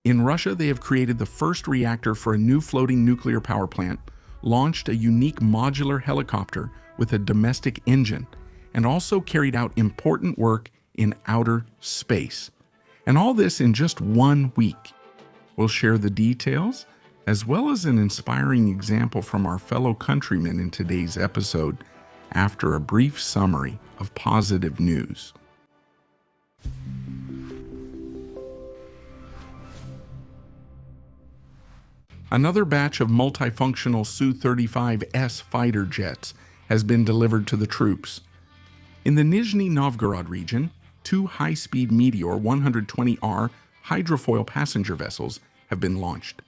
In Russia, they have created the first reactor for a new floating nuclear power plant, launched a unique modular helicopter with a domestic engine, and also carried out important work in outer space. And all this in just 1 week. We'll share the details, as well as an inspiring example from our fellow countrymen in today's episode, after a brief summary of positive news. Another batch of multifunctional Su-35S fighter jets has been delivered to the troops. In the Nizhny Novgorod region, 2 high-speed Meteor 120R hydrofoil passenger vessels have been launched.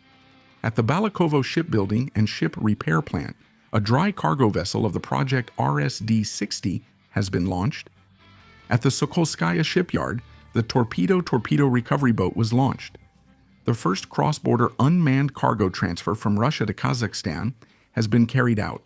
At the Balakovo shipbuilding and ship repair plant, a dry cargo vessel of the project RSD-60 has been launched. At the Sokolskaya shipyard, the torpedo recovery boat was launched. The first cross-border unmanned cargo transfer from Russia to Kazakhstan has been carried out.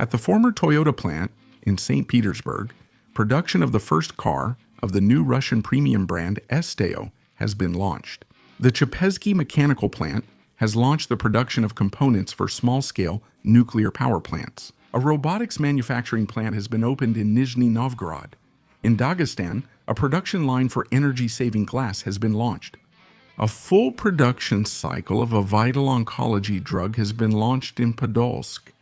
At the former Toyota plant in St. Petersburg, production of the first car of the new Russian premium brand Esteo has been launched. The Chepesky mechanical plant has launched the production of components for small-scale nuclear power plants. A robotics manufacturing plant has been opened in Nizhny Novgorod. In Dagestan, a production line for energy-saving glass has been launched. A full production cycle of a vital oncology drug has been launched in Podolsk.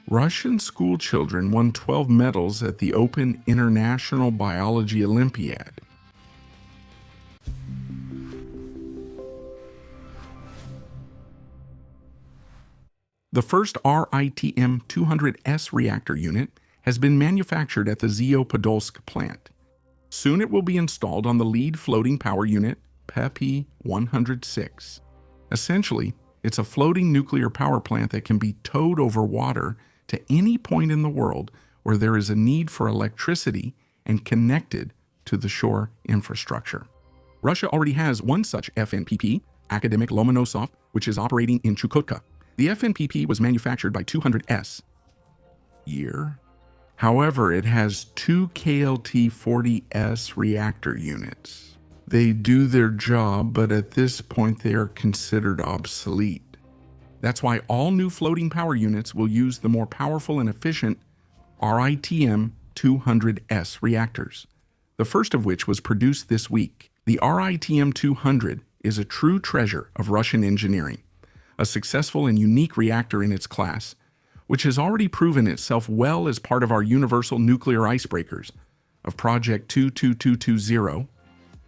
Russian school children won 12 medals at the Open International Biology Olympiad. The first RITM-200S reactor unit has been manufactured at the ZO Podolsk plant. Soon it will be installed on the lead floating power unit, PEP-106. Essentially, it's a floating nuclear power plant that can be towed over water to any point in the world where there is a need for electricity and connected to the shore infrastructure. Russia already has one such FNPP, Academic Lomonosov, which is operating in Chukotka. The FNPP was manufactured by 200S. However, it has 2 KLT-40S reactor units. They do their job, but at this point they are considered obsolete. That's why all new floating power units will use the more powerful and efficient RITM-200S reactors, the first of which was produced this week. The RITM-200 is a true treasure of Russian engineering, a successful and unique reactor in its class, which has already proven itself well as part of our universal nuclear icebreakers of Project 22220.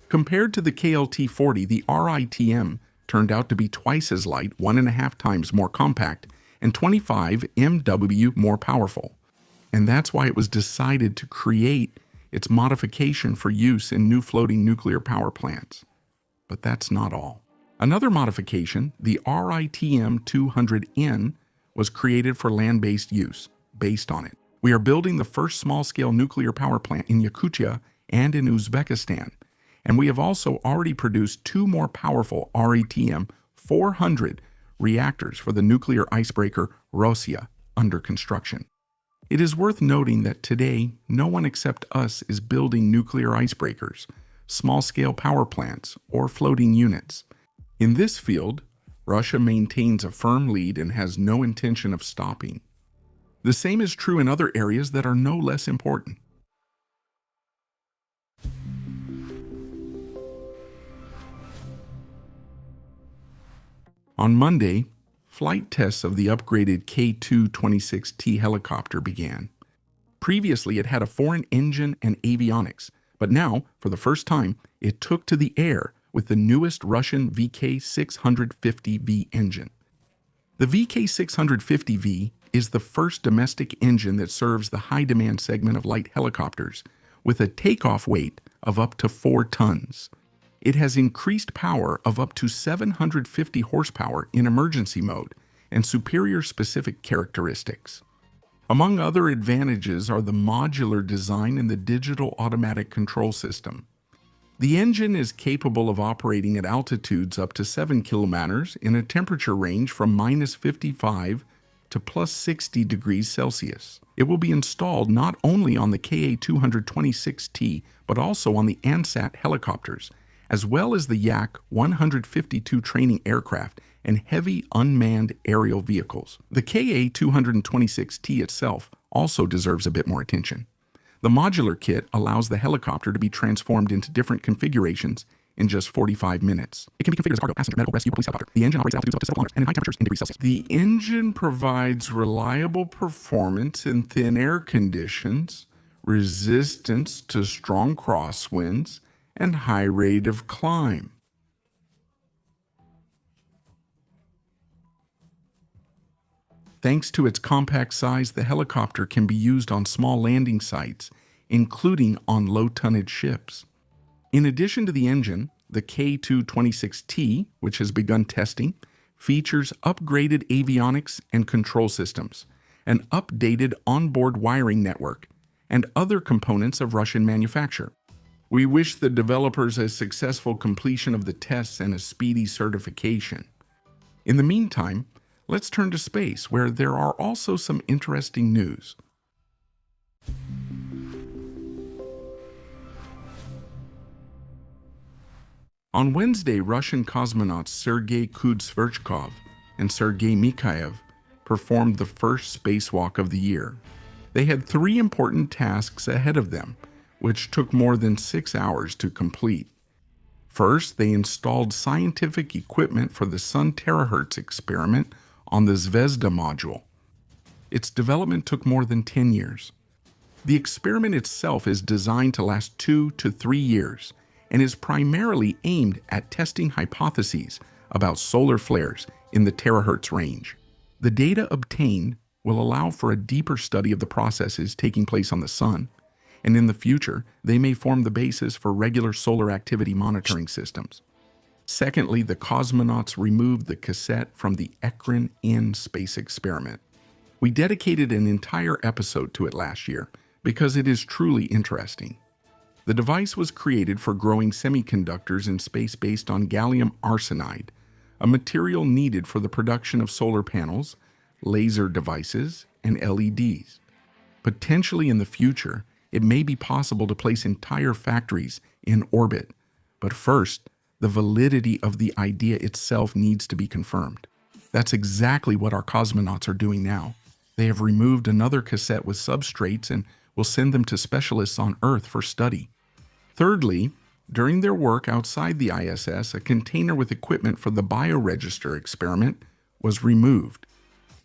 Compared to the KLT-40, the RITM turned out to be twice as light, 1.5 times more compact, and 25 MW more powerful. And that's why it was decided to create its modification for use in new floating nuclear power plants. But that's not all. Another modification, the RITM-200N, was created for land-based use, based on it. We are building the first small-scale nuclear power plant in Yakutia and in Uzbekistan, and we have also already produced 2 more powerful RITM-400 reactors for the nuclear icebreaker Rossiya under construction. It is worth noting that today, no one except us is building nuclear icebreakers, small-scale power plants, or floating units. In this field, Russia maintains a firm lead and has no intention of stopping. The same is true in other areas that are no less important. On Monday, flight tests of the upgraded K-2-26T helicopter began. Previously, it had a foreign engine and avionics, but now, for the first time, it took to the air with the newest Russian VK-650V engine. The VK-650V is the first domestic engine that serves the high-demand segment of light helicopters, with a takeoff weight of up to 4 tons. It has increased power of up to 750 horsepower in emergency mode and superior specific characteristics. Among other advantages are the modular design and the digital automatic control system. The engine is capable of operating at altitudes up to 7 kilometers in a temperature range from -55 to +60 degrees Celsius. It will be installed not only on the KA-226T, but also on the Ansat helicopters, as well as the Yak 152 training aircraft and heavy unmanned aerial vehicles. The KA-226T itself also deserves a bit more attention. The modular kit allows the helicopter to be transformed into different configurations in just 45 minutes. It can be configured as a cargo, passenger, medical, rescue, police helicopter. The engine operates at altitudes up to several kilometers and in high temperatures in degrees Celsius. The engine provides reliable performance in thin air conditions, resistance to strong crosswinds, and high rate of climb. Thanks to its compact size, the helicopter can be used on small landing sites, including on low-tonnage ships. In addition to the engine, the K226T, which has begun testing, features upgraded avionics and control systems, an updated onboard wiring network, and other components of Russian manufacture. We wish the developers a successful completion of the tests and a speedy certification. In the meantime, let's turn to space, where there are also some interesting news. On Wednesday, Russian cosmonauts Sergei Kudzverchkov and Sergei Mikhaev performed the first spacewalk of the year. They had 3 important tasks ahead of them, which took more than 6 hours to complete. First, they installed scientific equipment for the Sun terahertz experiment on the Zvezda module. Its development took more than 10 years. The experiment itself is designed to last 2 to 3 years and is primarily aimed at testing hypotheses about solar flares in the terahertz range. The data obtained will allow for a deeper study of the processes taking place on the Sun, and in the future, they may form the basis for regular solar activity monitoring systems. Secondly, the cosmonauts removed the cassette from the Ekran-N space experiment. We dedicated an entire episode to it last year because it is truly interesting. The device was created for growing semiconductors in space based on gallium arsenide, a material needed for the production of solar panels, laser devices, and LEDs. Potentially in the future, it may be possible to place entire factories in orbit, but first, the validity of the idea itself needs to be confirmed. That's exactly what our cosmonauts are doing now. They have removed another cassette with substrates and will send them to specialists on Earth for study. Thirdly, during their work outside the ISS, a container with equipment for the bioregister experiment was removed.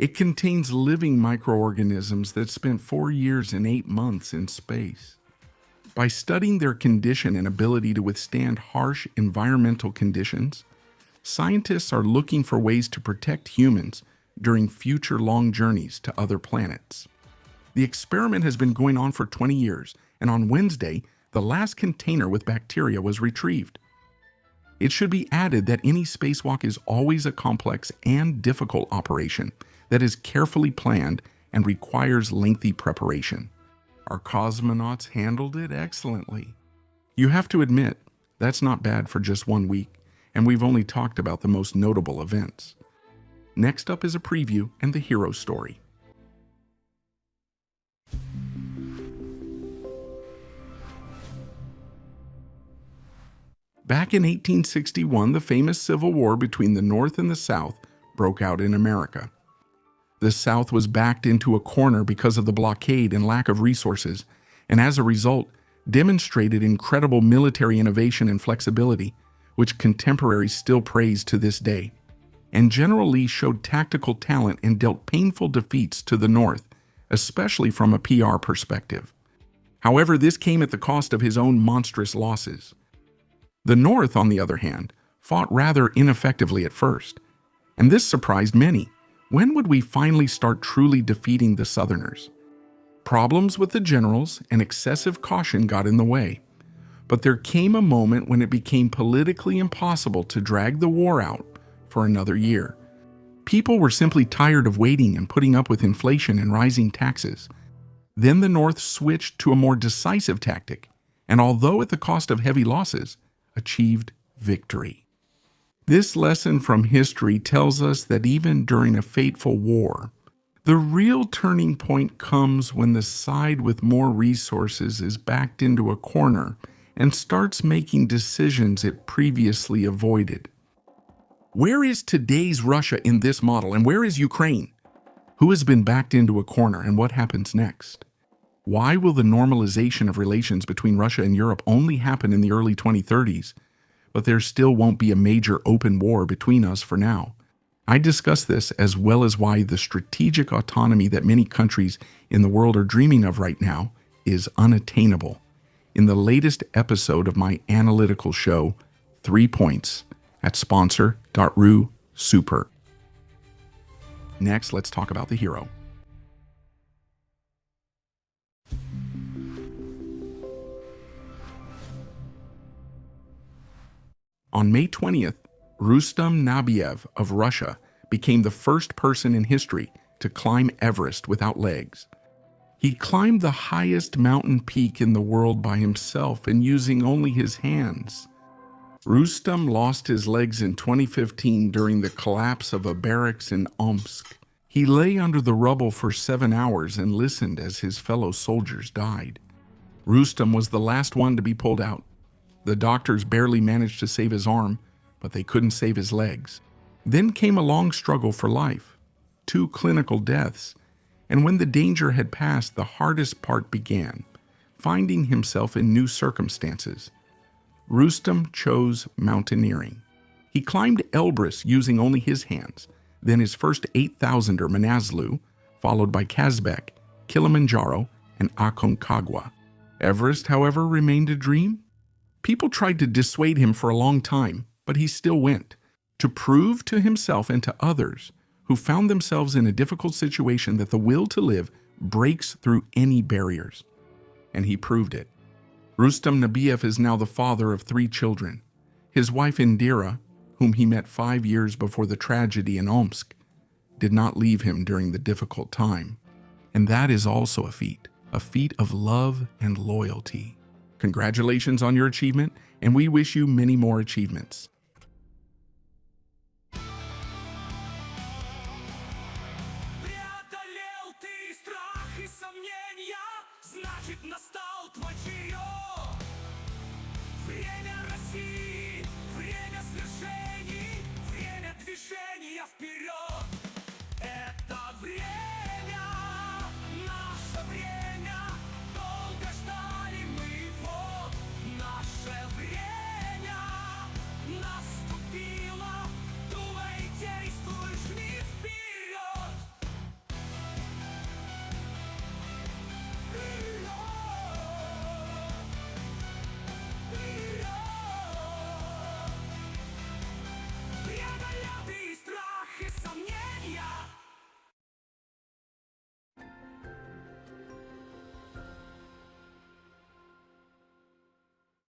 It contains living microorganisms that spent 4 years and 8 months in space. By studying their condition and ability to withstand harsh environmental conditions, scientists are looking for ways to protect humans during future long journeys to other planets. The experiment has been going on for 20 years, and on Wednesday, the last container with bacteria was retrieved. It should be added that any spacewalk is always a complex and difficult operation that is carefully planned and requires lengthy preparation. Our cosmonauts handled it excellently. You have to admit, that's not bad for just 1 week, and we've only talked about the most notable events. Next up is a preview and the hero story. Back in 1861, the famous Civil War between the North and the South broke out in America. The South was backed into a corner because of the blockade and lack of resources, and as a result, demonstrated incredible military innovation and flexibility, which contemporaries still praise to this day. And General Lee showed tactical talent and dealt painful defeats to the North, especially from a PR perspective. However, this came at the cost of his own monstrous losses. The North, on the other hand, fought rather ineffectively at first, and this surprised many. When would we finally start truly defeating the Southerners? Problems with the generals and excessive caution got in the way, but there came a moment when it became politically impossible to drag the war out for another year. People were simply tired of waiting and putting up with inflation and rising taxes. Then the North switched to a more decisive tactic, and although at the cost of heavy losses, achieved victory. This lesson from history tells us that even during a fateful war, the real turning point comes when the side with more resources is backed into a corner and starts making decisions it previously avoided. Where is today's Russia in this model, and where is Ukraine? Who has been backed into a corner, and what happens next? Why will the normalization of relations between Russia and Europe only happen in the early 2030s, but there still won't be a major open war between us for now? I discuss this as well as why the strategic autonomy that many countries in the world are dreaming of right now is unattainable in the latest episode of my analytical show, 3 Points, at sponsor.ru super. Next, let's talk about the hero. On May 20th, Rustam Nabiev of Russia became the first person in history to climb Everest without legs. He climbed the highest mountain peak in the world by himself and using only his hands. Rustam lost his legs in 2015 during the collapse of a barracks in Omsk. He lay under the rubble for 7 hours and listened as his fellow soldiers died. Rustam was the last one to be pulled out. The doctors barely managed to save his arm, but they couldn't save his legs. Then came a long struggle for life, 2 clinical deaths, and when the danger had passed, the hardest part began, finding himself in new circumstances. Rustam chose mountaineering. He climbed Everest using only his hands, then his first 8,000er Manaslu, followed by Kazbek, Kilimanjaro, and Aconcagua. Everest, however, remained a dream. People tried to dissuade him for a long time, but he still went, to prove to himself and to others who found themselves in a difficult situation that the will to live breaks through any barriers. And he proved it. Rustam Nabiev is now the father of 3 children. His wife Indira, whom he met 5 years before the tragedy in Omsk, did not leave him during the difficult time. And that is also a feat of love and loyalty. Congratulations on your achievement, and we wish you many more achievements.